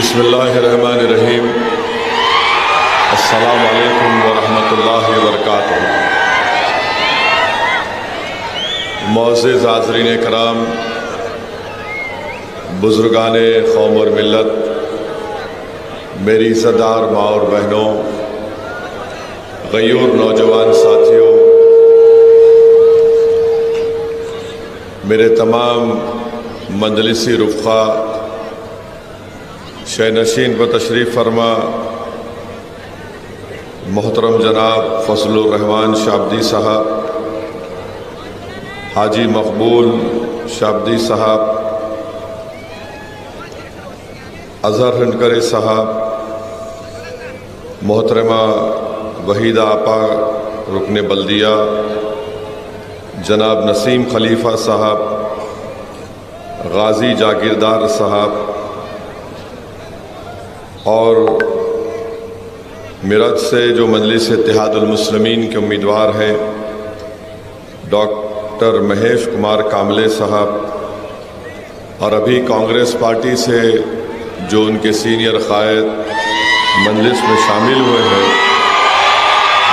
बिस्मिल्लाहिर्रहमानिर्रहीम। अस्सलामु अलैकुम वरहमतुल्लाहि वबरकातुहू। मुअज़्ज़िज़ हाज़रीन कराम, बुज़ुर्गाने क़ौम और मिल्लत, मेरी इज़्ज़तदार माँ और बहनों, ग़यूर नौजवान साथियों, मेरे तमाम मंजलिसी रुफ़क़ा, शहनशीन व तशरीफ़ फरमा मोहतरम जनाब फजलुर रहमान शाब्दी साहब, हाजी मकबूल शाब्दी साहब, अज़हर हिंदकरी साहब, मोहतरमा वहीदा आपा रुकन बल्दिया, जनाब नसीम खलीफ़ा साहब, गाज़ी जागीरदार साहब और मेरठ से जो मजलिस इत्तेहादुल मुस्लिमीन के उम्मीदवार हैं डॉक्टर महेश कुमार कामले साहब, और अभी कांग्रेस पार्टी से जो उनके सीनियर क़ायद मजलिस में शामिल हुए हैं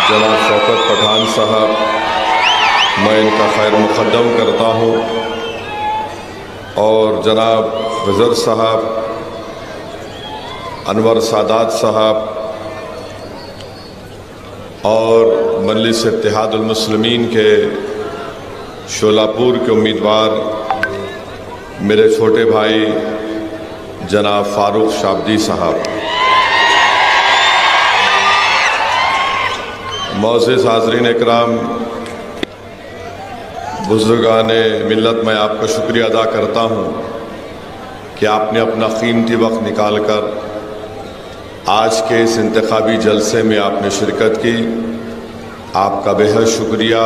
जनाब शौकत पठान साहब, मैं इनका खैर मुक़द्दम करता हूँ, और जनाब ग़ज़र साहब, अनवर सादात साहब और मजलिस इत्तेहादुल मुस्लिमीन के शोलापुर के उम्मीदवार मेरे छोटे भाई जनाब फ़ारूक शाब्दी साहब। मुअज़्ज़िज़ हाज़रीन इकराम, बुज़ुर्गाने मिल्लत, मैं आपका शुक्रिया अदा करता हूँ कि आपने अपना कीमती वक्त निकाल कर आज के इस इंतखाबी जलसे में आपने शिरकत की। आपका बेहद शुक्रिया।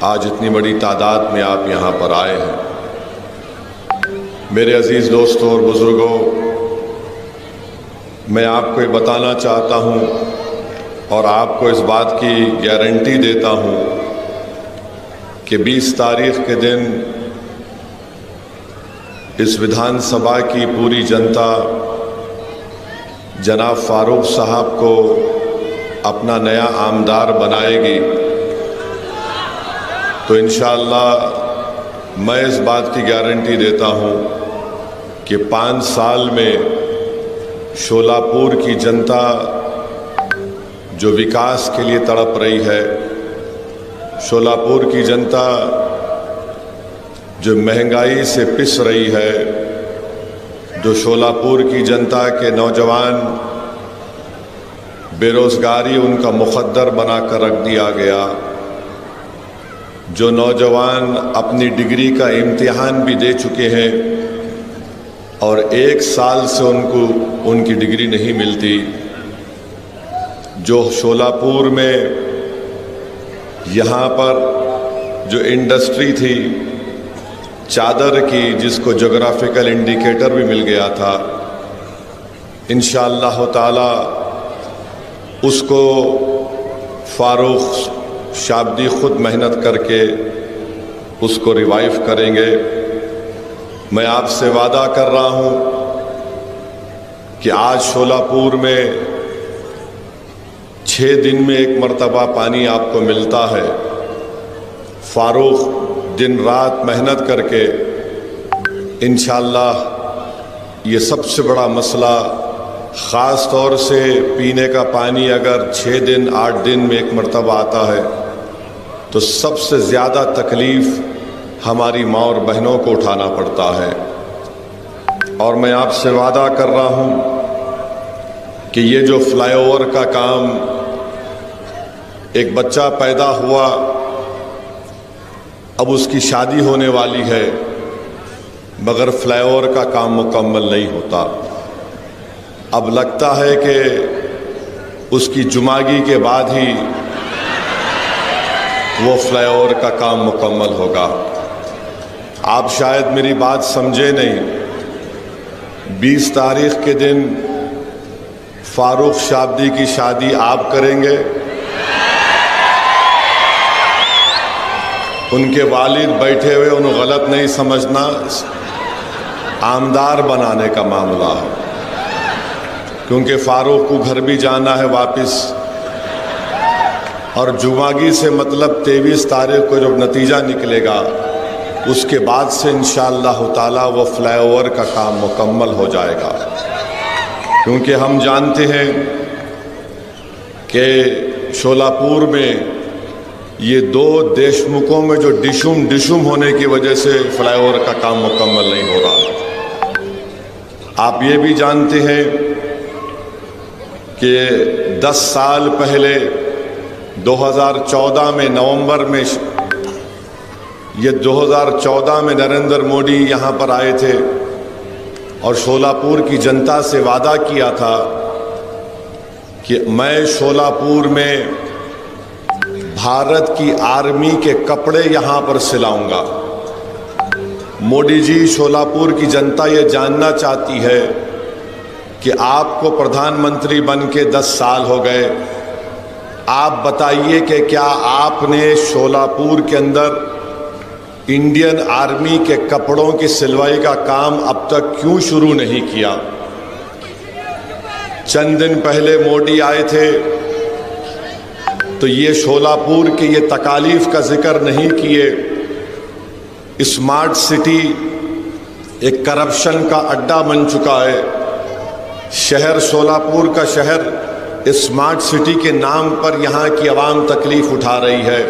आज इतनी बड़ी तादाद में आप यहाँ पर आए हैं। मेरे अज़ीज़ दोस्तों और बुज़ुर्गों, मैं आपको ये बताना चाहता हूँ और आपको इस बात की गारंटी देता हूँ कि 20 तारीख़ के दिन इस विधानसभा की पूरी जनता जनाब फ़ारूक साहब को अपना नया आमदार बनाएगी। तो इंशाअल्लाह मैं इस बात की गारंटी देता हूँ कि 5 साल में शोलापुर की जनता जो विकास के लिए तड़प रही है, शोलापुर की जनता जो महंगाई से पिस रही है, जो शोलापुर की जनता के नौजवान बेरोज़गारी उनका मुक़द्दर बना कर रख दिया गया, जो नौजवान अपनी डिग्री का इम्तिहान भी दे चुके हैं और 1 साल से उनको उनकी डिग्री नहीं मिलती, जो शोलापुर में यहाँ पर जो इंडस्ट्री थी चादर की, जिसको जोग्राफिकल इंडिकेटर भी मिल गया था, इंशाअल्लाह ताला उसको फ़ारूक शाब्दी ख़ुद मेहनत करके उसको रिवाइव करेंगे। मैं आपसे वादा कर रहा हूँ कि आज शोलापुर में 6 दिन में 1 मरतबा पानी आपको मिलता है। फ़ारूक दिन रात मेहनत करके इंशाअल्लाह ये सबसे बड़ा मसला, ख़ास तौर से पीने का पानी अगर 6 दिन 8 दिन में 1 मरतबा आता है तो सबसे ज़्यादा तकलीफ़ हमारी माँ और बहनों को उठाना पड़ता है। और मैं आपसे वादा कर रहा हूँ कि ये जो फ्लाईओवर का काम, एक बच्चा पैदा हुआ, अब उसकी शादी होने वाली है, मगर फ्लाईओवर का काम मुकम्मल नहीं होता। अब लगता है कि उसकी जुमागी के बाद ही वो फ्लाईओवर का काम मुकम्मल होगा। आप शायद मेरी बात समझे नहीं। 20 तारीख़ के दिन फ़ारूक शाब्दी की शादी आप करेंगे, उनके वालिद बैठे हुए, उन्हें गलत नहीं समझना, आमदार बनाने का मामला है। क्योंकि फारूक को घर भी जाना है वापस, और जुमागी से मतलब 23 तारीख को जब नतीजा निकलेगा उसके बाद से इंशाअल्लाह ताला वो फ्लाईओवर का काम मुकम्मल हो जाएगा। क्योंकि हम जानते हैं कि शोलापुर में ये दो देशमुखों में जो डिशुम होने की वजह से फ्लाईओवर का काम मुकम्मल नहीं हो रहा। आप ये भी जानते हैं कि 10 साल पहले 2014 में नवंबर में, ये 2014 में नरेंद्र मोदी यहाँ पर आए थे और शोलापुर की जनता से वादा किया था कि मैं शोलापुर में भारत की आर्मी के कपड़े यहाँ पर सिलाऊंगा। मोदी जी, शोलापुर की जनता ये जानना चाहती है कि आपको प्रधानमंत्री बन के 10 साल हो गए, आप बताइए कि क्या आपने शोलापुर के अंदर इंडियन आर्मी के कपड़ों की सिलवाई का काम अब तक क्यों शुरू नहीं किया। चंद दिन पहले मोदी आए थे तो ये शोलापुर के ये तकालीफ का जिक्र नहीं किए। स्मार्ट सिटी एक करप्शन का अड्डा बन चुका है। शहर शोलापुर का शहर स्मार्ट सिटी के नाम पर यहाँ की आवाम तकलीफ उठा रही है।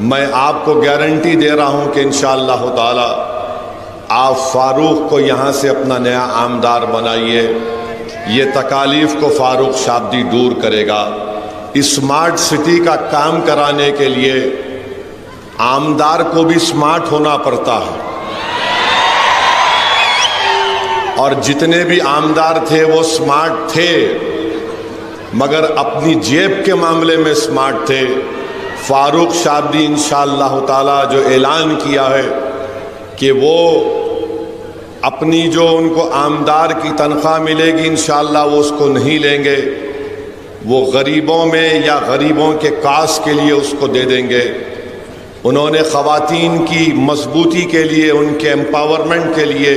मैं आपको गारंटी दे रहा हूँ कि इंशाअल्लाह ताला आप फारूक को यहाँ से अपना नया आमदार बनाइए। ये तकालीफ को फारूक शाब्दी दूर करेगा। स्मार्ट सिटी का काम कराने के लिए आमदार को भी स्मार्ट होना पड़ता है, और जितने भी आमदार थे वो स्मार्ट थे मगर अपनी जेब के मामले में स्मार्ट थे। फारूक शाब्दी इंशाअल्लाह ताला जो ऐलान किया है कि वो अपनी जो उनको आमदार की तनख्वाह मिलेगी इंशाअल्लाह वो उसको नहीं लेंगे, वो गरीबों में या गरीबों के कास के लिए उसको दे देंगे। उन्होंने ख़वातीन की मजबूती के लिए, उनके एम्पावरमेंट के लिए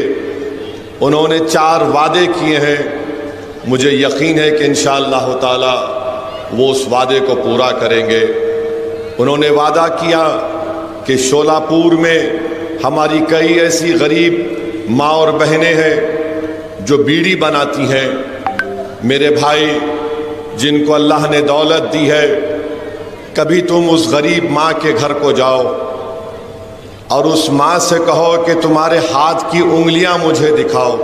उन्होंने 4 वादे किए हैं। मुझे यकीन है कि इंशाअल्लाह ताला वो उस वादे को पूरा करेंगे। उन्होंने वादा किया कि शोलापुर में हमारी कई ऐसी गरीब माँ और बहनें हैं जो बीड़ी बनाती हैं। मेरे भाई, जिनको अल्लाह ने दौलत दी है, कभी तुम उस गरीब माँ के घर को जाओ और उस माँ से कहो कि तुम्हारे हाथ की उंगलियां मुझे दिखाओ।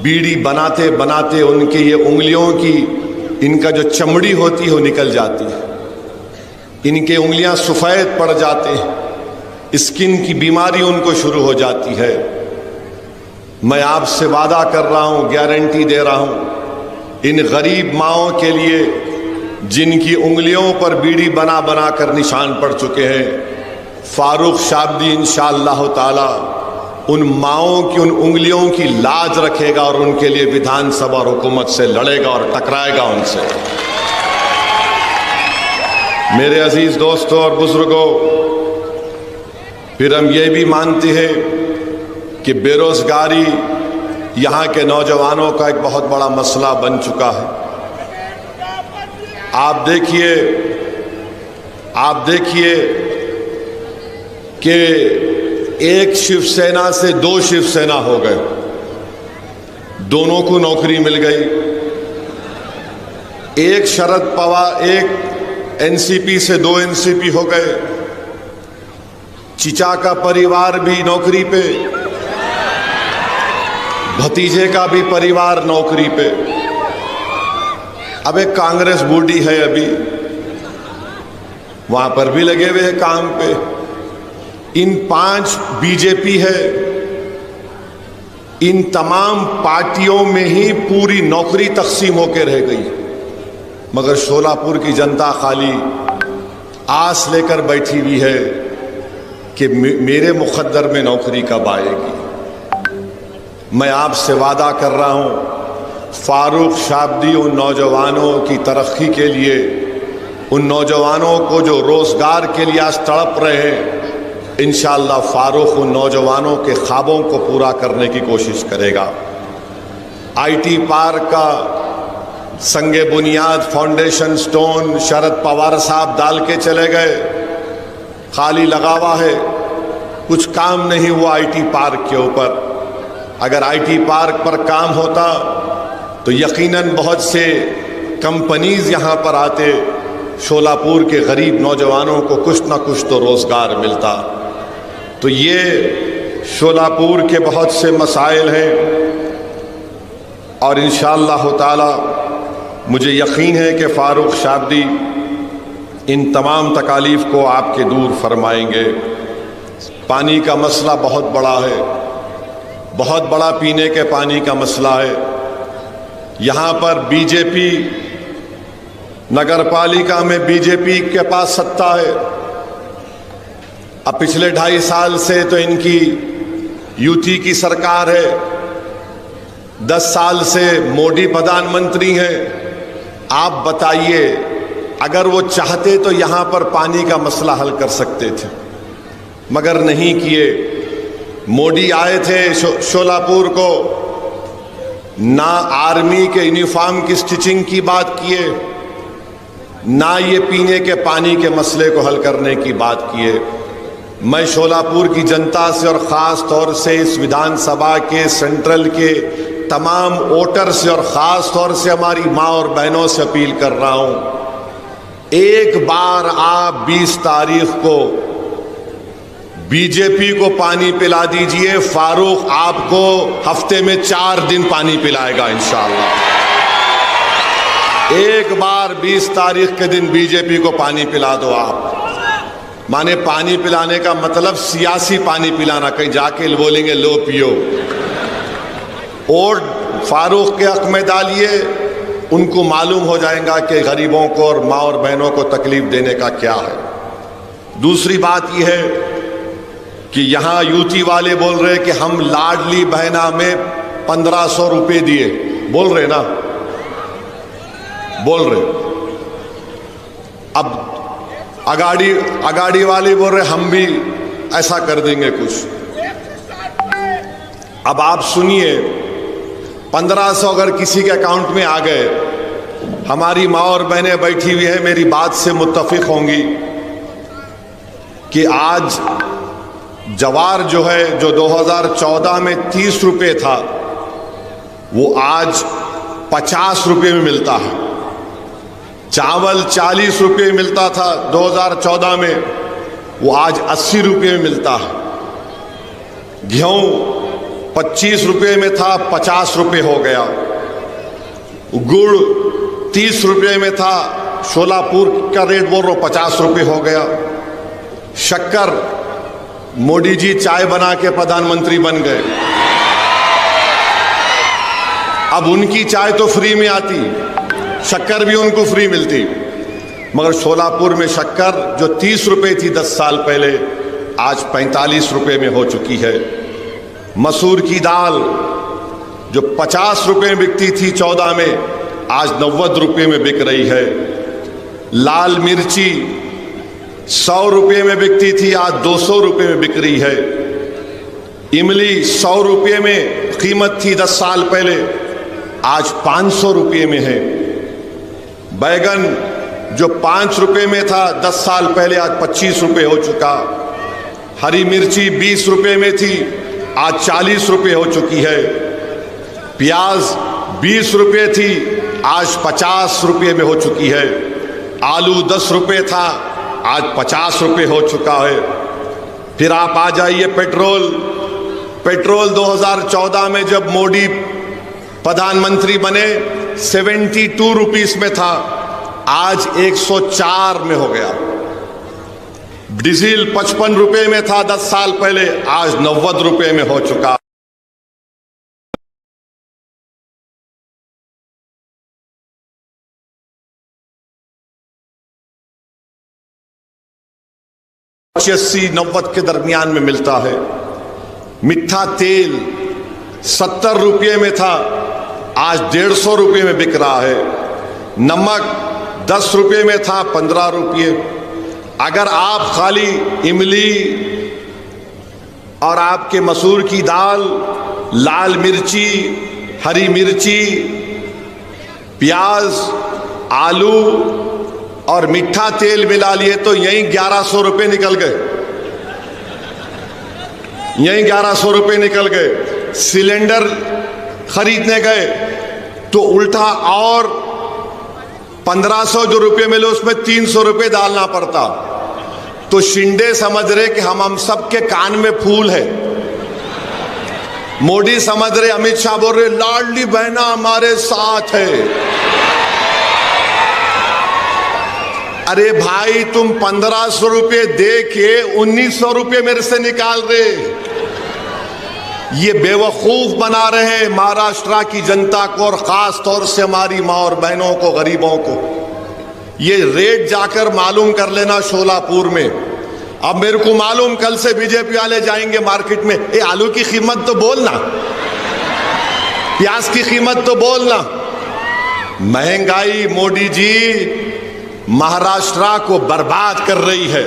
बीड़ी बनाते बनाते उनके ये उंगलियों की, इनका जो चमड़ी होती है वो निकल जाती है, इनके उंगलियां सफ़ेद पड़ जाते हैं, स्किन की बीमारी उनको शुरू हो जाती है। मैं आपसे वादा कर रहा हूँ, गारंटी दे रहा हूँ, इन गरीब माओं के लिए जिनकी उंगलियों पर बीड़ी बना बना कर निशान पड़ चुके हैं, फारूक शाब्दी इंशाअल्लाह ताला उन माओं की उन उंगलियों की लाज रखेगा और उनके लिए विधानसभा और हुकूमत से लड़ेगा और टकराएगा उनसे। मेरे अजीज दोस्तों और बुजुर्गों, फिर हम ये भी मानते हैं कि बेरोजगारी यहाँ के नौजवानों का एक बहुत बड़ा मसला बन चुका है। आप देखिए कि एक शिवसेना से 2 शिवसेना हो गए, दोनों को नौकरी मिल गई। एक शरद पवार, एक एनसीपी से 2 एनसीपी हो गए। चिचा का परिवार भी नौकरी पे, भतीजे का भी परिवार नौकरी पे। अब एक कांग्रेस बूढ़ी है, अभी वहां पर भी लगे हुए हैं काम पे। इन 5 बीजेपी है। इन तमाम पार्टियों में ही पूरी नौकरी तकसीम होकर रह गई, मगर शोलापुर की जनता खाली आस लेकर बैठी हुई है कि मेरे मुकद्दर में नौकरी कब आएगी। मैं आपसे वादा कर रहा हूं, फारूक शाब्दी उन नौजवानों की तरक्की के लिए, उन नौजवानों को जो रोजगार के लिए आज तड़प रहे हैं, इंशाअल्लाह फारूक उन नौजवानों के ख्वाबों को पूरा करने की कोशिश करेगा। आईटी पार्क का संगे बुनियाद फाउंडेशन स्टोन शरद पवार साहब डाल के चले गए, खाली लगा हुआ है, कुछ काम नहीं हुआ आईटी पार्क के ऊपर। अगर आईटी पार्क पर काम होता तो यकीनन बहुत से कंपनीज यहाँ पर आते, शोलापुर के गरीब नौजवानों को कुछ ना कुछ तो रोजगार मिलता। तो ये शोलापुर के बहुत से मसाइल हैं और इंशाअल्लाह ताला मुझे यकीन है कि फारूक शाब्दी इन तमाम तकालीफ को आपके दूर फरमाएंगे। पानी का मसला बहुत बड़ा है, बहुत बड़ा पीने के पानी का मसला है। यहाँ पर बीजेपी, नगर पालिका में बीजेपी के पास सत्ता है। अब पिछले 2.5 साल से तो इनकी यूटी की सरकार है, 10 साल से मोदी प्रधानमंत्री हैं। आप बताइए, अगर वो चाहते तो यहाँ पर पानी का मसला हल कर सकते थे, मगर नहीं किए। मोदी आए थे शोलापुर को, ना आर्मी के यूनिफॉर्म की स्टिचिंग की बात किए, ना ये पीने के पानी के मसले को हल करने की बात किए। मैं शोलापुर की जनता से और ख़ास तौर से इस विधानसभा के सेंट्रल के तमाम वोटर से और ख़ास तौर से हमारी माँ और बहनों से अपील कर रहा हूँ, एक बार आप 20 तारीख को बीजेपी को पानी पिला दीजिए। फारूक आपको हफ्ते में 4 दिन पानी पिलाएगा इंशाअल्लाह। एक बार 20 तारीख के दिन बीजेपी को पानी पिला दो आप। माने पानी पिलाने का मतलब सियासी पानी पिलाना, कहीं जाके बोलेंगे लो पियो। और फारूक के हक में डालिए, उनको मालूम हो जाएगा कि गरीबों को और माँ और बहनों को तकलीफ देने का क्या है। दूसरी बात यह है कि यहाँ यूटी वाले बोल रहे कि हम लाडली बहना में 1500 रुपये दिए, बोल रहे ना, बोल रहे। अब अगाड़ी वाले बोल रहे हम भी ऐसा कर देंगे कुछ। अब आप सुनिए, 1500 अगर किसी के अकाउंट में आ गए, हमारी माँ और बहनें बैठी हुई हैं, मेरी बात से मुत्तफिक होंगी कि आज जवार जो है, जो 2014 में 30 रुपये था, वो आज 50 रुपये में मिलता है। चावल 40 रुपये मिलता था 2014 में, वो आज 80 रुपये में मिलता है। गेहूँ 25 रुपये में था, 50 रुपये हो गया। गुड़ 30 रुपये में था, शोलापुर का रेट बोल रहा हूँ 50 रुपये हो गया। शक्कर, मोदी जी चाय बना के प्रधानमंत्री बन गए, अब उनकी चाय तो फ्री में आती, शक्कर भी उनको फ्री मिलती। मगर शोलापुर में शक्कर जो 30 रुपये थी 10 साल पहले, आज 45 रुपये में हो चुकी है। मसूर की दाल जो 50 रुपये में बिकती थी 14 में, आज 90 रुपये में बिक रही है। लाल मिर्ची 100 रुपये में बिकती थी, आज 200 रुपये में बिक रही है। इमली 100 रुपये में कीमत थी 10 साल पहले, आज 500 रुपये में है। बैगन जो 5 रुपये में था 10 साल पहले, आज 25 रुपये हो चुका। हरी मिर्ची 20 रुपये में थी, आज 40 रुपये हो चुकी है। प्याज 20 रुपये थी, आज 50 रुपये में हो चुकी है। आलू 10 रुपये था, आज 50 रुपये हो चुका है। फिर आप आ जाइए पेट्रोल 2014 में जब मोदी प्रधानमंत्री बने 72 रुपीस में था, आज 104 में हो गया। डीजल 55 रुपये में था 10 साल पहले, आज 90 रुपये में हो चुका। अस्सी 90 के दरमियान में मिलता है। मीठा तेल 70 रुपये में था, आज 150 रुपये में बिक रहा है। नमक 10 रुपये में था, 15 रुपये। अगर आप खाली इमली और आपके मसूर की दाल, लाल मिर्ची हरी मिर्ची, प्याज, आलू और मीठा तेल मिला लिए तो यहीं 1100 रुपये निकल गए, यहीं 1100 रुपये निकल गए। सिलेंडर खरीदने गए तो उल्टा और 1500 जो रुपये मिले उसमें 300 रुपये डालना पड़ता। तो शिंदे समझ रहे कि हम सबके कान में फूल है, मोदी समझ रहे, अमित शाह बोल रहे लाडली बहना हमारे साथ है। अरे भाई तुम 1500 रुपये दे के 1900 रुपये मेरे से निकाल रहे, ये बेवकूफ बना रहे हैं महाराष्ट्र की जनता को और खास तौर से हमारी माँ और बहनों को, गरीबों को। ये रेट जाकर मालूम कर लेना शोलापुर में। अब मेरे को मालूम कल से बीजेपी वाले जाएंगे मार्केट में, ए आलू की कीमत तो बोलना, प्याज की कीमत तो बोलना। महंगाई मोदी जी महाराष्ट्र को बर्बाद कर रही है।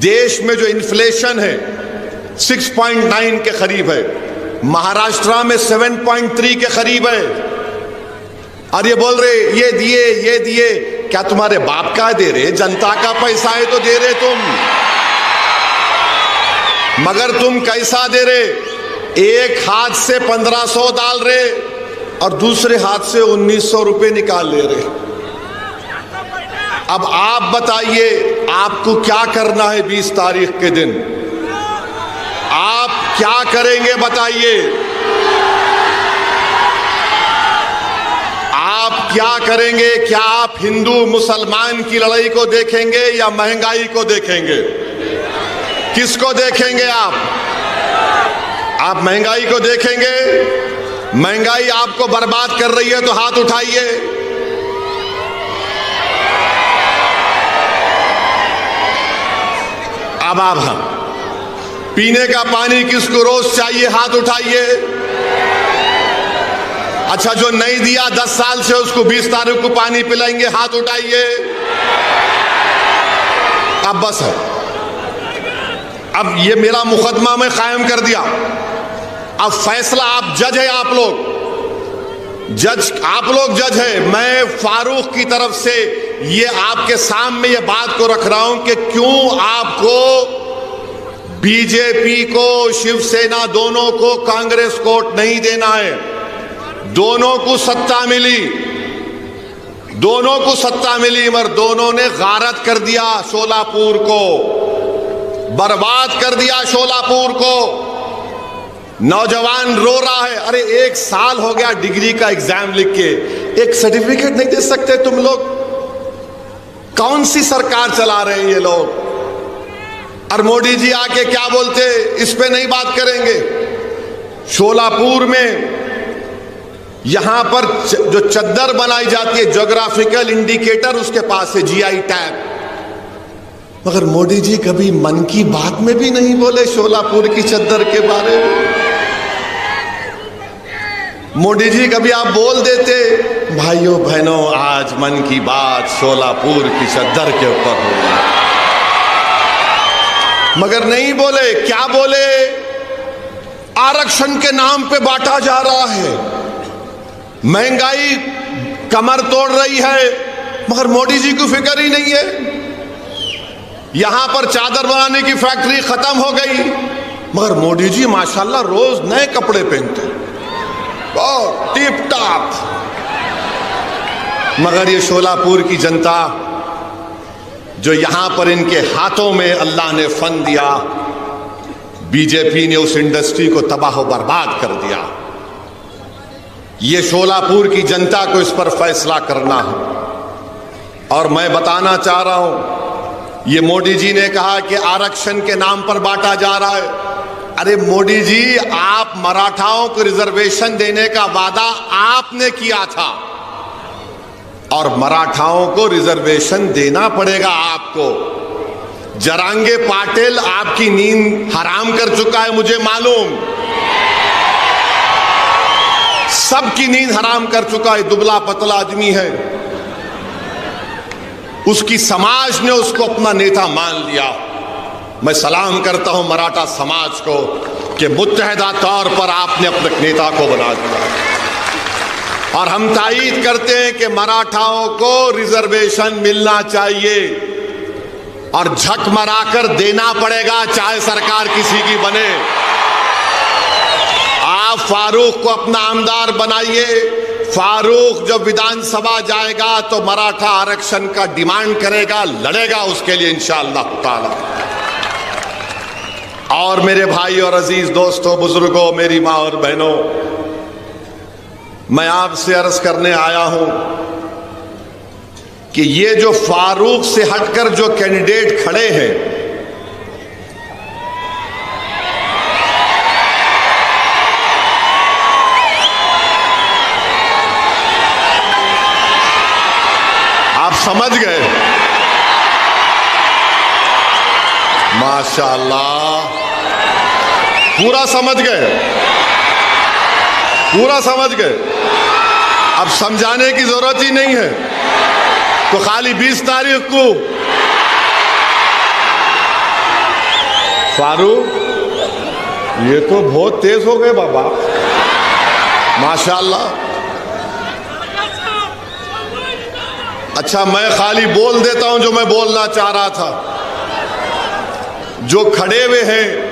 देश में जो इन्फ्लेशन है 6.9 के करीब है, महाराष्ट्र में 7.3 के करीब है। और ये बोल रहे ये दिए ये दिए, क्या तुम्हारे बाप का दे रहे? जनता का पैसा है तो दे रहे तुम, मगर तुम कैसा दे रहे? एक हाथ से 1500 डाल रहे और दूसरे हाथ से 1900 रुपये निकाल ले रहे। अब आप बताइए आपको क्या करना है 20 तारीख के दिन? आप क्या करेंगे बताइए? आप क्या करेंगे? क्या आप हिंदू मुसलमान की लड़ाई को देखेंगे या महंगाई को देखेंगे? किसको देखेंगे आप? आप महंगाई को देखेंगे? महंगाई आपको बर्बाद कर रही है तो हाथ उठाइए। अब आप हम पीने का पानी किसको रोज चाहिए? हाथ उठाइए। अच्छा, जो नहीं दिया 10 साल से उसको 20 तारीख को पानी पिलाएंगे, हाथ उठाइए। अब बस है, अब ये मेरा मुकदमा मैं कायम कर दिया। अब फैसला आप जज है, आप लोग जज है। मैं फारूक की तरफ से ये आपके सामने ये बात को रख रहा हूं कि क्यों आपको बीजेपी को, शिवसेना दोनों को कांग्रेस को वोट नहीं देना है। दोनों को सत्ता मिली, मगर दोनों ने गारत कर दिया शोलापुर को, बर्बाद कर दिया शोलापुर को। नौजवान रो रहा है, अरे 1 साल हो गया डिग्री का एग्जाम लिख के, एक सर्टिफिकेट नहीं दे सकते तुम लोग? कौन सी सरकार चला रहे हैं ये लोग? और मोदी जी आके क्या बोलते, इस पे नहीं बात करेंगे। शोलापुर में यहां पर जो चद्दर बनाई जाती है, ज्योग्राफिकल इंडिकेटर उसके पास है, जीआई टैग, मगर मोदी जी कभी मन की बात में भी नहीं बोले शोलापुर की चद्दर के बारे में। मोदी जी कभी आप बोल देते, भाइयों बहनों आज मन की बात शोलापुर की चद्दर के ऊपर होगी, मगर नहीं बोले। क्या बोले? आरक्षण के नाम पे बांटा जा रहा है, महंगाई कमर तोड़ रही है, मगर मोदी जी को फिक्र ही नहीं है। यहां पर चादर बनाने की फैक्ट्री खत्म हो गई, मगर मोदी जी माशाल्लाह रोज नए कपड़े पहनते, बहुत टिप टॉप। मगर ये शोलापुर की जनता जो यहां पर इनके हाथों में अल्लाह ने फन दिया, बीजेपी ने उस इंडस्ट्री को तबाह बर्बाद कर दिया। ये शोलापुर की जनता को इस पर फैसला करना है। और मैं बताना चाह रहा हूं, ये मोदी जी ने कहा कि आरक्षण के नाम पर बांटा जा रहा है। अरे मोदी जी, आप मराठाओं को रिजर्वेशन देने का वादा आपने किया था और मराठाओं को रिजर्वेशन देना पड़ेगा आपको। जरांगे पाटिल आपकी नींद हराम कर चुका है, मुझे मालूम, सबकी नींद हराम कर चुका है। दुबला पतला आदमी है, उसकी समाज ने उसको अपना नेता मान लिया। मैं सलाम करता हूं मराठा समाज को कि मुत्तहदा तौर पर आपने अपने नेता को बना दिया। और हम तायीद करते हैं कि मराठाओं को रिजर्वेशन मिलना चाहिए और झक मराकर देना पड़ेगा, चाहे सरकार किसी की बने। आप फारूक को अपना आमदार बनाइए। फारूक जब विधानसभा जाएगा तो मराठा आरक्षण का डिमांड करेगा, लड़ेगा उसके लिए इंशाअल्लाह ताला। और मेरे भाई और अजीज दोस्तों, बुजुर्गों, मेरी माँ और बहनों, मैं आपसे अर्ज करने आया हूं कि ये जो फारूक से हटकर जो कैंडिडेट खड़े हैं, आप समझ गए? माशाअल्लाह, पूरा समझ गए, पूरा समझ गए। अब समझाने की जरूरत ही नहीं है। तो खाली 20 तारीख को फारूक, ये तो बहुत तेज हो गए बाबा, माशाअल्लाह। अच्छा, मैं खाली बोल देता हूं जो मैं बोलना चाह रहा था। जो खड़े हुए हैं,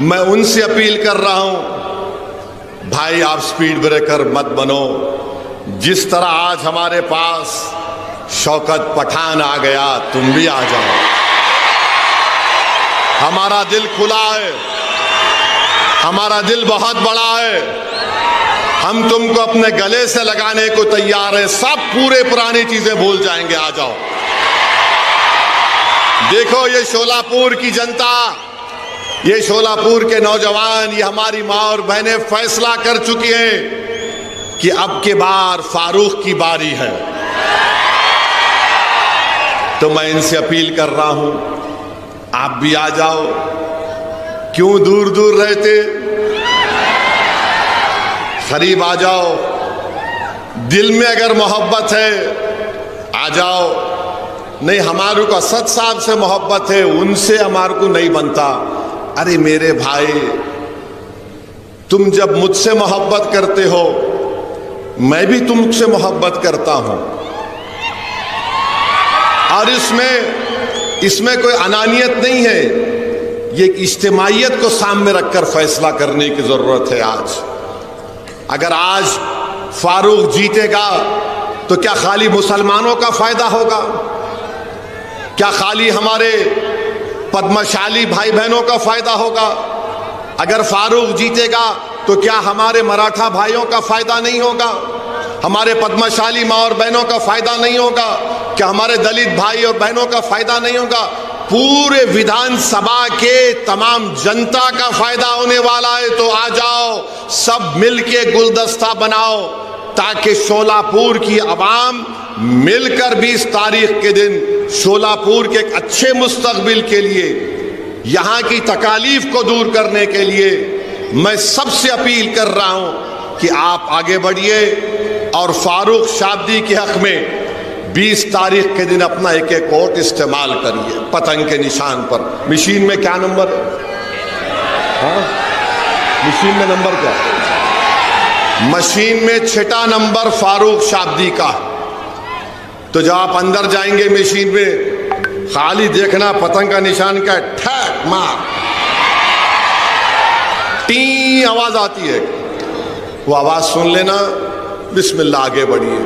मैं उनसे अपील कर रहा हूं, भाई आप स्पीड ब्रेकर मत बनो। जिस तरह आज हमारे पास शौकत पठान आ गया, तुम भी आ जाओ। हमारा दिल खुला है, हमारा दिल बहुत बड़ा है। हम तुमको अपने गले से लगाने को तैयार है। सब पूरे पुरानी चीजें भूल जाएंगे, आ जाओ। देखो ये शोलापुर की जनता, ये शोलापुर के नौजवान, ये हमारी माँ और बहनें फैसला कर चुकी हैं कि अब के बार फारूक की बारी है। तो मैं इनसे अपील कर रहा हूं, आप भी आ जाओ। क्यों दूर दूर रहते, करीब आ जाओ। दिल में अगर मोहब्बत है आ जाओ। नहीं, हमारे को असद साहब से मोहब्बत है, उनसे हमारे को नहीं बनता। अरे मेरे भाई, तुम जब मुझसे मोहब्बत करते हो, मैं भी तुमसे मोहब्बत करता हूं। और इसमें कोई अनानियत नहीं है। ये इज्तिमाइयत को सामने रखकर फैसला करने की जरूरत है आज। अगर आज फारूक जीतेगा तो क्या खाली मुसलमानों का फायदा होगा? क्या खाली हमारे पद्मशाली भाई बहनों का फायदा होगा? अगर फारूक जीतेगा तो क्या हमारे मराठा भाइयों का फायदा नहीं होगा? हमारे पद्मशाली माँ और बहनों का फायदा नहीं होगा? क्या हमारे दलित भाई और बहनों का फायदा नहीं होगा? पूरे विधानसभा के तमाम जनता का फायदा होने वाला है। तो आ जाओ, सब मिलके गुलदस्ता बनाओ, ताकि शोलापुर की आवाम मिलकर 20 तारीख के दिन शोलापुर के एक अच्छे मुस्तकबिल के लिए, यहाँ की तकालीफ को दूर करने के लिए मैं सबसे अपील कर रहा हूँ कि आप आगे बढ़िए और फारूक शादी के हक में 20 तारीख के दिन अपना एक एक वोट इस्तेमाल करिए पतंग के निशान पर। मशीन में क्या नंबर है? हाँ, मशीन में नंबर क्या? मशीन में 6ठा नंबर फारूक शादी का। तो जब आप अंदर जाएंगे मशीन में, खाली देखना पतंग का निशान क्या, ठक मार, टी आवाज आती है, वो आवाज सुन लेना, बिस्मिल्लाह आगे बढ़िए।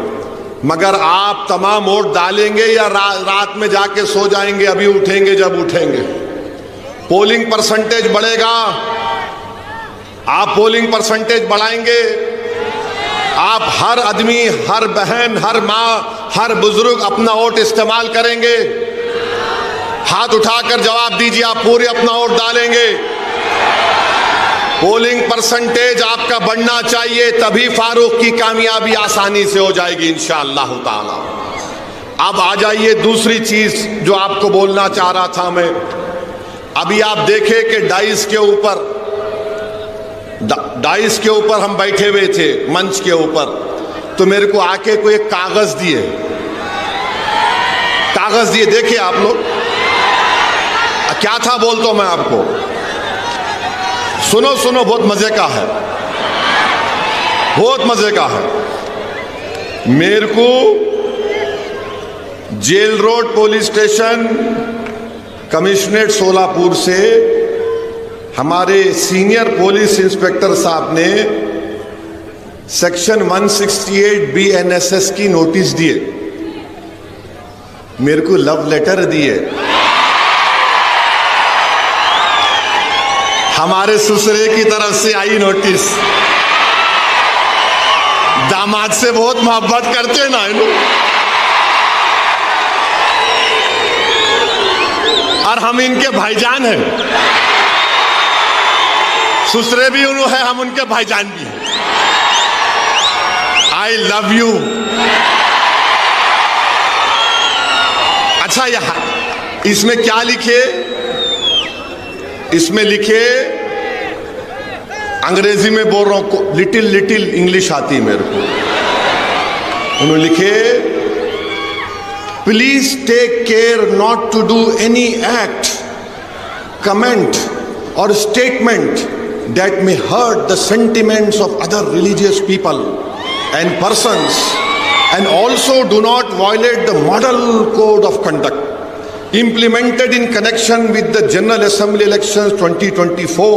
मगर आप तमाम वोट डालेंगे या रात में जाके सो जाएंगे, अभी उठेंगे जब उठेंगे। पोलिंग परसेंटेज बढ़ेगा, आप पोलिंग परसेंटेज बढ़ाएंगे। आप हर आदमी, हर बहन, हर माँ, हर बुजुर्ग अपना वोट इस्तेमाल करेंगे। हाथ उठाकर जवाब दीजिए, आप पूरे अपना वोट डालेंगे। पोलिंग परसेंटेज आपका बढ़ना चाहिए, तभी फारूक की कामयाबी आसानी से हो जाएगी इंशाअल्लाह ताला। अब आ जाइए दूसरी चीज जो आपको बोलना चाह रहा था मैं। अभी आप देखें कि डाइस के ऊपर हम बैठे हुए थे, मंच के ऊपर, तो मेरे को आके कोई एक कागज दिए, देखिए आप लोग। क्या था बोलता हूं मैं आपको, सुनो सुनो, बहुत मजे का है, बहुत मजे का है। मेरे को jail road police station commissionerate Solapur से हमारे सीनियर पुलिस इंस्पेक्टर साहब ने सेक्शन 168 BNSS की नोटिस दिए, मेरे को लव लेटर दिए। हमारे ससुरे की तरफ से आई नोटिस, दामाद से बहुत मोहब्बत करते ना और हम इनके भाईजान हैं, ससुरे भी उन्होंने है, हम उनके भाईजान भी हैं। I love you. अच्छा, यहां इसमें क्या लिखे, इसमें लिखे, अंग्रेजी में बोल रहा हूं, लिटिल लिटिल इंग्लिश आती है मेरे को। उन्होंने लिखे, please take care not to do any act, comment और statement that may hurt the sentiments of other religious people and persons, and also do not violate the model code of conduct implemented in connection with the General Assembly elections 2024.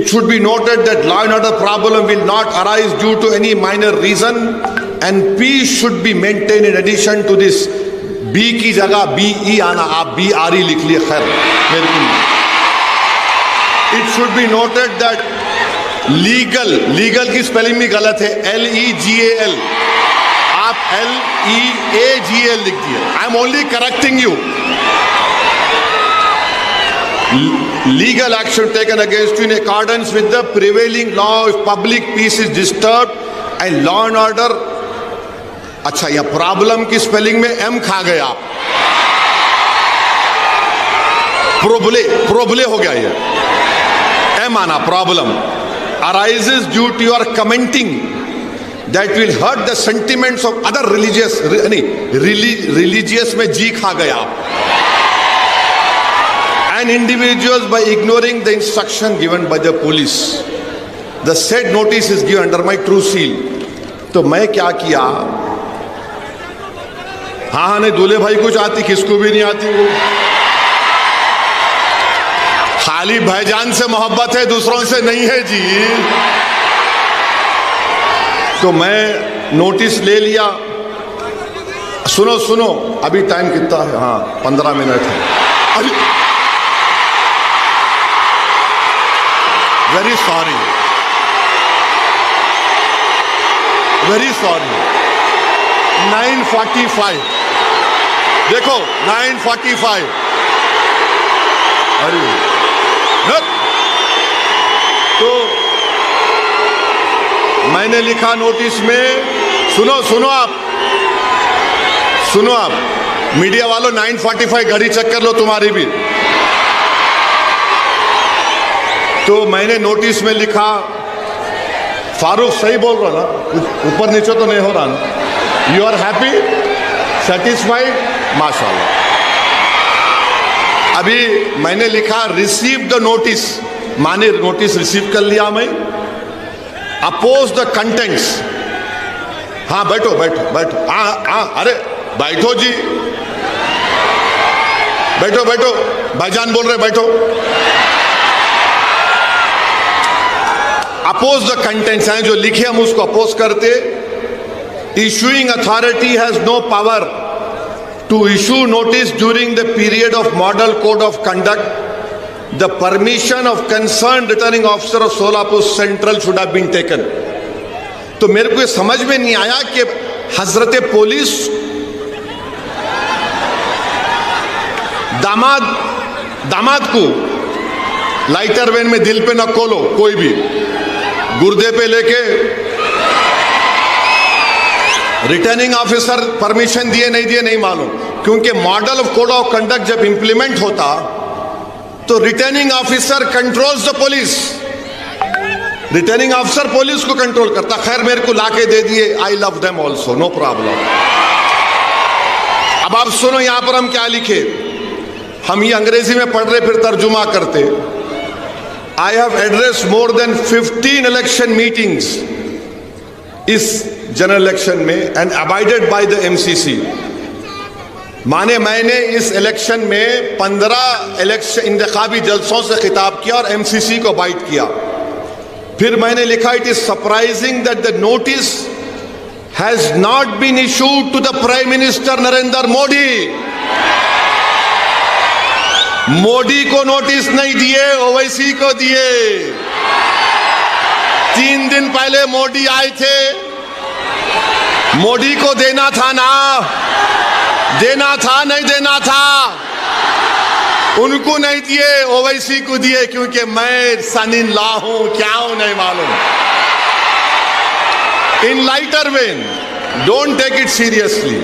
It should be noted that law and order problem will not arise due to any minor reason, and peace should be maintained. In addition to this, B की जगह BE आना, आप BRE लिख लिए, खैर मेरे को। It should be noted that legal की स्पेलिंग भी गलत है, LEGAL, आप LEAGL लिख दिए। I am only correcting you. Legal action taken against you in accordance with the prevailing law if public peace is disturbed and law and order। अच्छा, यह problem की स्पेलिंग में M खा गए आप, प्रोबले हो गया ये, M आना, problem arises due to your commenting that will hurt the sentiments of other religious, religious में G खा गया आप, and individuals by ignoring the instruction given by the police. The said notice is given under my true seal। तो मैं क्या किया, हाँ नहीं, दूल्हे भाई कुछ आती, किसको भी नहीं आती, वो खाली भाईजान से मोहब्बत है, दूसरों से नहीं है जी। तो मैं नोटिस ले लिया। सुनो सुनो, अभी टाइम कितना है, हाँ 15 मिनट है। अरे वेरी सॉरी, वेरी सॉरी। 9:45 देखो, 9:45। अरे तो मैंने लिखा नोटिस में, सुनो सुनो आप, सुनो आप मीडिया वालों, 9:45 घड़ी चेक कर लो तुम्हारी भी। तो मैंने नोटिस में लिखा, फारूक सही बोल रहा ना, कुछ ऊपर नीचे तो नहीं हो रहा ना? यू आर हैप्पी, सेटिस्फाइड, माशाल्लाह। अभी मैंने लिखा, रिसीव द नोटिस, माने नोटिस रिसीव कर लिया मैं। अपोज द कंटेंट्स, हाँ बैठो बैठो बैठो, हाँ अरे बैठो जी, बैठो बैठो, भाईजान बोल रहे, बैठो। अपोज द कंटेंट्स हैं जो लिखे, हम उसको अपोज करते। Issuing authority has no power to issue notice during the period of model code of conduct. The permission of concerned returning officer of Solapur Central should have been taken। तो मेरे को समझ में नहीं आया कि हजरत पुलिस दामाद को लाइटर वैन में दिल पे न खोलो, कोई भी गुर्दे पे लेके रिटर्निंग ऑफिसर परमिशन दिए नहीं दिए नहीं मालूम, क्योंकि model of code of conduct जब इंप्लीमेंट होता तो returning officer controls the police, returning officer police को कंट्रोल करता। खैर मेरे को लाके दे दिए, I love them also, no problem. अब आप सुनो, यहां पर हम क्या लिखे, हम ये अंग्रेजी में पढ़ रहे फिर तर्जुमा करते। I have address more than 15 election meetings इस जनरल इलेक्शन में and abided by the MCC। माने मैंने इस इलेक्शन में 15 इलेक्शन इंतखाबी जलसों से खिताब किया और MCC को बाइट किया। फिर मैंने लिखा, it is surprising that the notice has not been issued to the prime minister Narendra Modi. Modi को नोटिस नहीं दिए, ओवैसी को दिए। 3 दिन पहले मोदी आए थे, मोदी को देना था ना, देना था नहीं देना था, उनको नहीं दिए, ओवैसी को दिए, क्योंकि मैं सन इन लॉ हूं, क्या हूं नहीं मालूम। In lighter vein, don't take it seriously.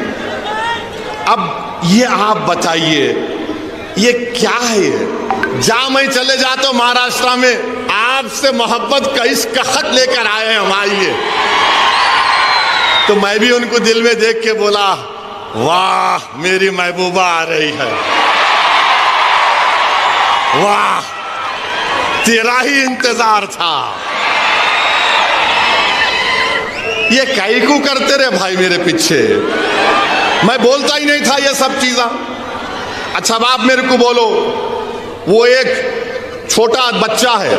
अब ये आप बताइए, ये क्या है? ये जहां मैं चले जाता हूं महाराष्ट्र में, आपसे मोहब्बत का इसका खत लेकर आए हम, आइए। तो मैं भी उनको दिल में देख के बोला, वाह मेरी महबूबा आ रही है, वाह तेरा ही इंतजार था। ये कैकू करते रहे भाई मेरे पीछे, मैं बोलता ही नहीं था ये सब चीज़ा। अच्छा अब आप मेरे को बोलो, वो एक छोटा बच्चा है,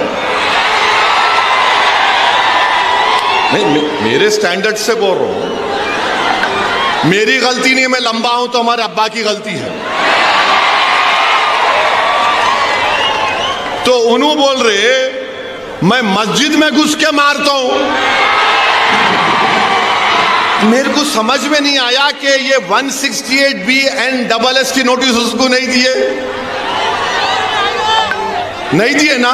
नहीं मेरे स्टैंडर्ड से बोल रहा हूं, मेरी गलती नहीं, मैं लंबा हूं तो हमारे अब्बा की गलती है। तो उन्होंने बोल रहे मैं मस्जिद में घुस के मारता हूं। मेरे को समझ में नहीं आया कि ये 168B एंड SS की नोटिस उसको नहीं दिए, नहीं दिए ना,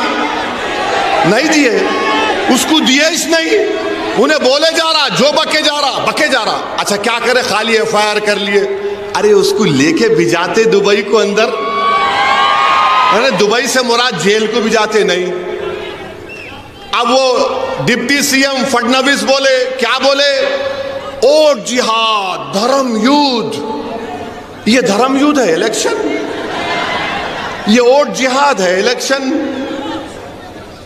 नहीं दिए, उसको दिए ही नहीं। उन्हें बोले जा रहा, जो बके जा रहा। अच्छा क्या करे, खाली FIR कर लिए। अरे उसको लेके भिजाते दुबई को अंदर, अरे दुबई से मुराद जेल को भिजाते नहीं। अब वो डिप्टी CM फडणवीस बोले, क्या बोले, ओट जिहाद, धर्म युद्ध। ये धर्म युद्ध है इलेक्शन, ये ओट जिहाद है इलेक्शन।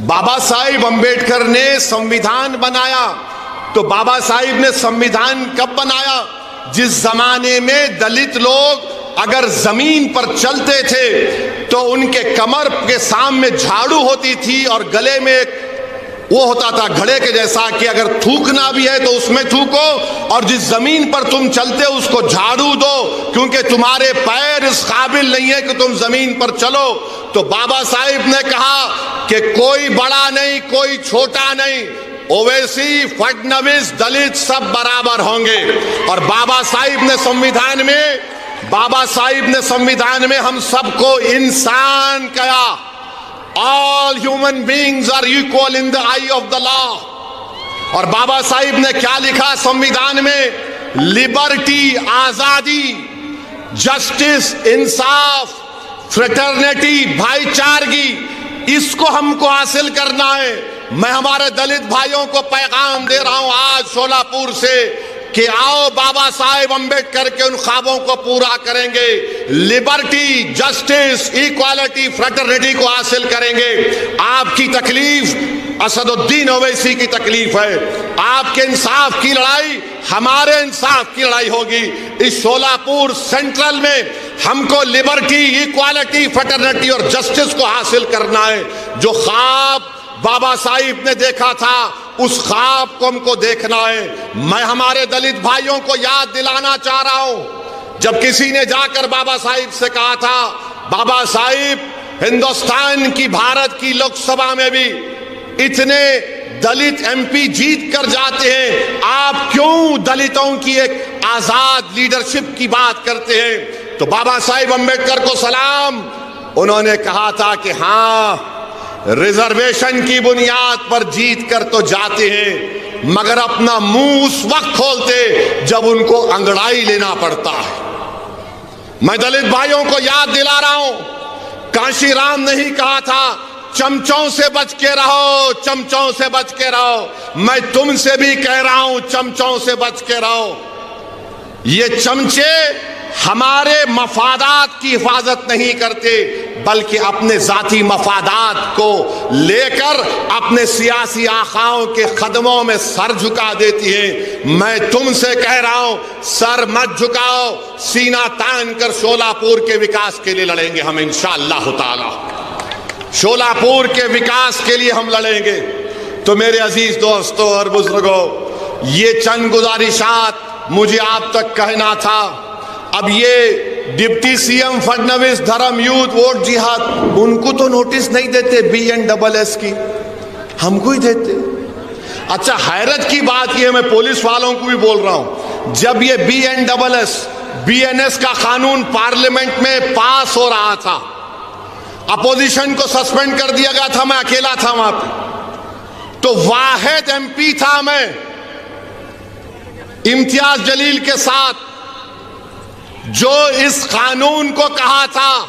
बाबा साहिब अंबेडकर ने संविधान बनाया, तो बाबा साहिब ने संविधान कब बनाया? जिस जमाने में दलित लोग अगर जमीन पर चलते थे तो उनके कमर के सामने झाड़ू होती थी और गले में एक वो होता था घड़े के जैसा कि अगर थूकना भी है तो उसमें थूको, और जिस जमीन पर तुम चलते हो उसको झाड़ू दो, क्योंकि तुम्हारे पैर इस काबिल नहीं है कि तुम जमीन पर चलो। तो बाबा साहिब ने कहा कि कोई बड़ा नहीं, कोई छोटा नहीं, ओवैसी, फडणवीस, दलित सब बराबर होंगे। और बाबा साहिब ने संविधान में हम सबको इंसान कहा। All human beings are equal in the eye of the law। और बाबा साहिब ने क्या लिखा संविधान में? लिबर्टी, आजादी, जस्टिस, इंसाफ, फ्रेटर्निटी, भाईचारगी, इसको हमको हासिल करना है। मैं हमारे दलित भाइयों को पैगाम दे रहा हूं आज सोलापुर से कि आओ बाबा साहेब अंबेडकर के उन ख्वाबों को पूरा करेंगे। लिबर्टी, जस्टिस, इक्वालिटी, फ्रेटर्निटी को हासिल करेंगे। आपकी तकलीफ असदुद्दीन ओवैसी की तकलीफ है, आपके इंसाफ की लड़ाई हमारे इंसाफ की लड़ाई होगी। इस सोलापुर सेंट्रल में हमको लिबर्टी, इक्वालिटी, फ्रेटर्निटी और जस्टिस को हासिल करना है। जो ख्वाब बाबा साहिब ने देखा था उस ख्वाब को हमको देखना है। मैं हमारे दलित भाइयों को याद दिलाना चाह रहा हूं, जब किसी ने जाकर बाबा साहिब से कहा था, बाबा साहिब हिंदुस्तान की, भारत की लोकसभा में भी इतने दलित MP जीत कर जाते हैं, आप क्यों दलितों की एक आजाद लीडरशिप की बात करते हैं? तो बाबा साहिब अंबेडकर को सलाम, उन्होंने कहा था कि हाँ, रिजर्वेशन की बुनियाद पर जीत कर तो जाते हैं, मगर अपना मुंह उस वक्त खोलते जब उनको अंगड़ाई लेना पड़ता है। मैं दलित भाइयों को याद दिला रहा हूं, कांशीराम ने ही कहा था, चमचों से बच के रहो, चमचों से बच के रहो। मैं तुमसे भी कह रहा हूं, चमचों से बच के रहो। ये चमचे हमारे मफादात की हिफाजत नहीं करते, बल्कि अपने जाती मफादात को लेकर अपने सियासी आखाओं के कदमों में सर झुका देती हैं। मैं तुमसे कह रहा हूं, सर मत झुकाओ, सीना तान कर शोलापुर के विकास के लिए लड़ेंगे हम इंशाअल्लाह ताला। शोलापुर के विकास के लिए हम लड़ेंगे। तो मेरे अजीज दोस्तों और बुजुर्गों, ये चंद गुजारिशात मुझे आप तक कहना था। अब ये डिप्टी सीएम फडणवीस धर्म युद्ध वोट जिहाद, उनको तो नोटिस नहीं देते BNSS की, हमको ही देते। अच्छा, हैरत की बात यह, मैं पुलिस वालों को भी बोल रहा हूं, जब ये BNS का कानून पार्लियामेंट में पास हो रहा था, अपोजिशन को सस्पेंड कर दिया गया था, मैं अकेला था वहां पे, तो वाहिद MP था मैं इम्तियाज जलील के साथ, जो इस कानून को कहा था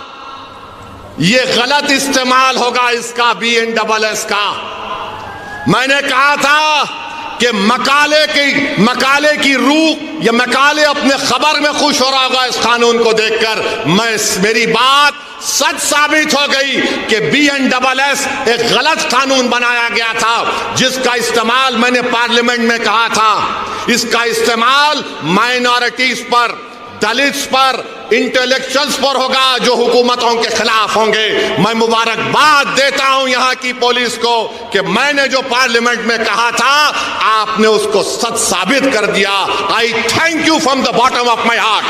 ये गलत इस्तेमाल होगा इसका BNSS का। मैंने कहा था कि मकाले की रूह या मकाले अपने खबर में खुश हो रहा होगा इस कानून को देखकर। मेरी बात सच साबित हो गई कि BNSS एक गलत कानून बनाया गया था, जिसका इस्तेमाल मैंने पार्लियामेंट में कहा था, इसका इस्तेमाल माइनॉरिटीज पर, दलित्स पर, इंटेलेक्चुअल्स पर होगा जो हुकूमतों के खिलाफ होंगे। मैं मुबारकबाद देता हूं यहां की पुलिस को कि मैंने जो पार्लियामेंट में कहा था आपने उसको सच साबित कर दिया। आई thank you from the bottom of my heart.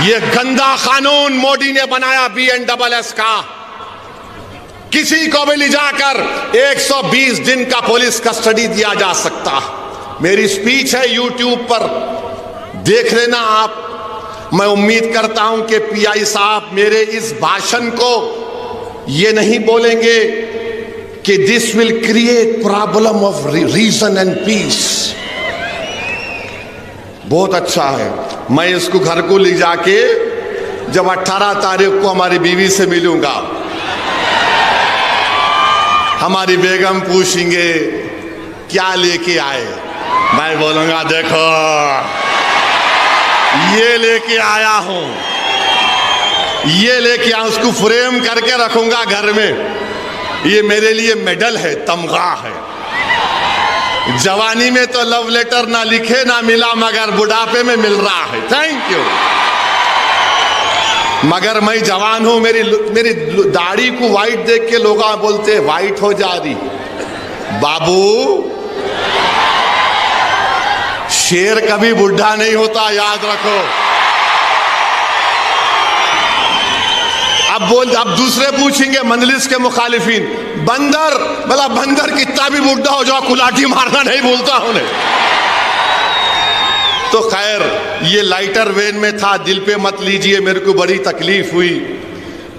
ये गंदा कानून मोदी ने बनाया BNSS का, किसी को भी ले जाकर 120 दिन का पुलिस कस्टडी दिया जा सकता। मेरी स्पीच है YouTube पर, देख लेना आप। मैं उम्मीद करता हूं कि PI साहब मेरे इस भाषण को ये नहीं बोलेंगे कि this will create problem of region and peace. बहुत अच्छा है, मैं इसको घर को ले जाके जब 18 तारीख को हमारी बीवी से मिलूंगा, हमारी बेगम पूछेंगे क्या लेके आए, मैं बोलूंगा देखो ये लेके आया हूं, ये लेके आया, उसको फ्रेम करके रखूंगा घर में। ये मेरे लिए मेडल है, तमगा है। जवानी में तो लव लेटर ना लिखे ना मिला, मगर बुढ़ापे में मिल रहा है। Thank you. मगर मैं जवान हूं, मेरी दाढ़ी को वाइट देख के लोग बोलते वाइट हो जा रही। बाबू, शेर कभी बुढ़ा नहीं होता, याद रखो। अब दूसरे पूछेंगे मंजलिस के मुखालिफिन, बंदर, भला बंदर कितना भी बुढ़ा हो जाओ कुलाठी मारना नहीं भूलता उन्हें। तो खैर, ये लाइटर वेन में था, दिल पे मत लीजिए। मेरे को बड़ी तकलीफ हुई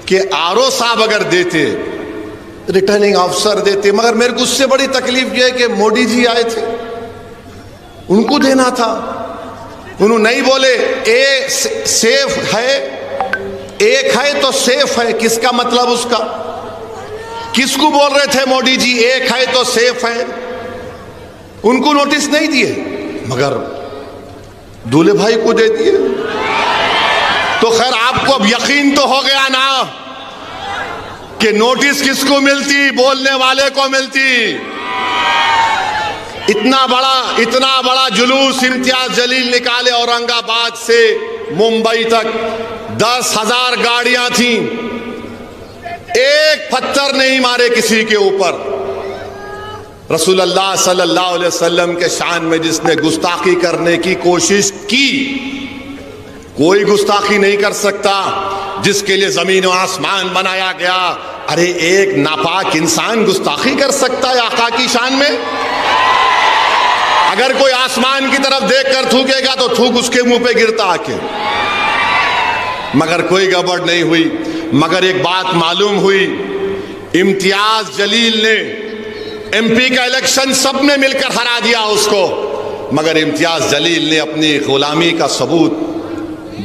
कि RO साहब अगर देते, रिटर्निंग ऑफिसर देते, मगर मेरे को उससे बड़ी तकलीफ यह है कि मोदी जी आए थे, उनको देना था। उन्होंने नहीं बोले ए सेफ है, एक है तो सेफ है, किसका मतलब उसका? किसको बोल रहे थे मोदी जी एक है तो सेफ है? उनको नोटिस नहीं दिए, मगर दूल्हे भाई को दे दिए। तो खैर, आपको अब यकीन तो हो गया ना कि नोटिस किसको मिलती? बोलने वाले को मिलती। इतना बड़ा जुलूस इम्तियाज जलील निकाले औरंगाबाद से मुंबई तक, 10,000 गाड़ियां थी, एक पत्थर नहीं मारे किसी के ऊपर। रसूलुल्लाह सल्लल्लाहु अलैहि वसल्लम के शान में जिसने गुस्ताखी करने की कोशिश की, कोई गुस्ताखी नहीं कर सकता, जिसके लिए जमीन और आसमान बनाया गया। अरे एक नापाक इंसान गुस्ताखी कर सकता है आका की शान में? अगर कोई आसमान की तरफ देखकर थूकेगा तो थूक उसके मुंह पे गिरता आके। मगर कोई गड़बड़ नहीं हुई। मगर एक बात मालूम हुई, इम्तियाज जलील ने MP का इलेक्शन सबने मिलकर हरा दिया उसको, मगर इम्तियाज जलील ने अपनी गुलामी का सबूत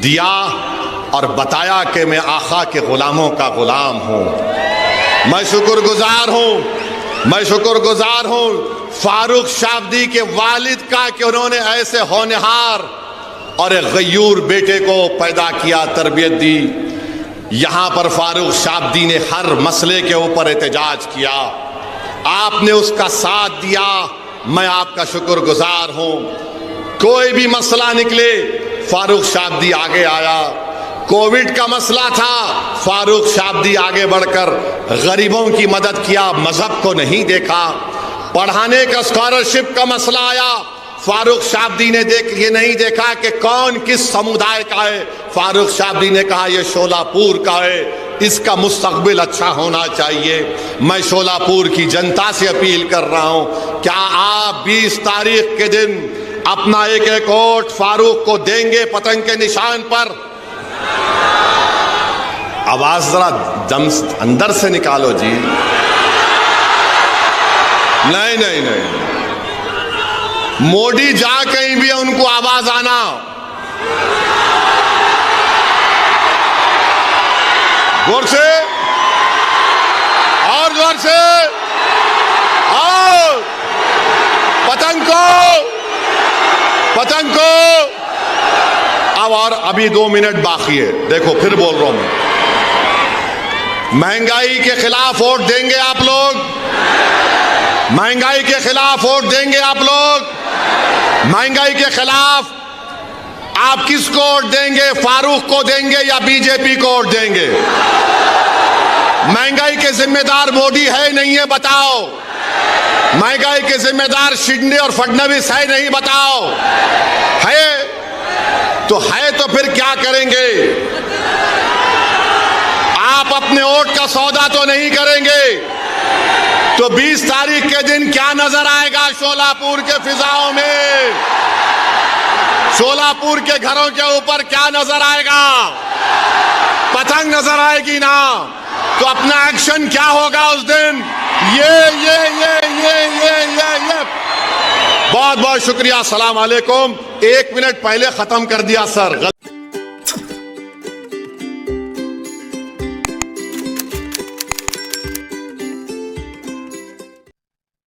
दिया और बताया कि मैं आका के गुलामों का गुलाम हूं। मैं शुक्रगुजार हूं फारूक शाब्दी के वालिद का कि उन्होंने ऐसे होनहार और एक गयूर बेटे को पैदा किया, तरबियत दी। यहां पर फारूक शाब्दी ने हर मसले के ऊपर एहतजाज किया, आपने उसका साथ दिया, मैं आपका शुक्रगुजार हूं। कोई भी मसला निकले फारूक शाब्दी आगे आया। कोविड का मसला था, फारूक शाब्दी आगे बढ़कर गरीबों की मदद किया, मजहब को नहीं देखा। पढ़ाने का स्कॉलरशिप का मसला आया, फारूक शाब्दी ने ये नहीं देखा कि कौन किस समुदाय का है। फारूक शाब्दी ने कहा यह शोलापुर का है, इसका मुस्तकबिल अच्छा होना चाहिए। मैं शोलापुर की जनता से अपील कर रहा हूं, क्या आप 20 तारीख के दिन अपना एक वोट फारूक को देंगे पतंग के निशान पर? आवाज जरा दम अंदर से निकालो जी। नहीं नहीं नहीं, मोदी जा कहीं भी है उनको आवाज आना। जोर से और जोर से, और पतंग को अब, और अभी 2 मिनट बाकी है। देखो फिर बोल रहा हूं मैं, महंगाई के खिलाफ वोट देंगे आप लोग? महंगाई के खिलाफ वोट देंगे आप लोग? महंगाई के खिलाफ आप किसको वोट देंगे? फारूक को देंगे या बीजेपी को वोट देंगे? महंगाई के जिम्मेदार मोदी है नहीं है बताओ? महंगाई के जिम्मेदार शिंदे और फडणवीस है नहीं बताओ? है तो फिर क्या करेंगे? आप अपने वोट का सौदा तो नहीं करेंगे, तो 20 तारीख के दिन क्या नजर आएगा शोलापुर के फिजाओं में? शोलापुर के घरों के ऊपर क्या नजर आएगा? पतंग नजर आएगी ना? तो अपना एक्शन क्या होगा उस दिन? ये बहुत बहुत शुक्रिया। अस्सलाम वालेकुम। 1 मिनट पहले खत्म कर दिया सर।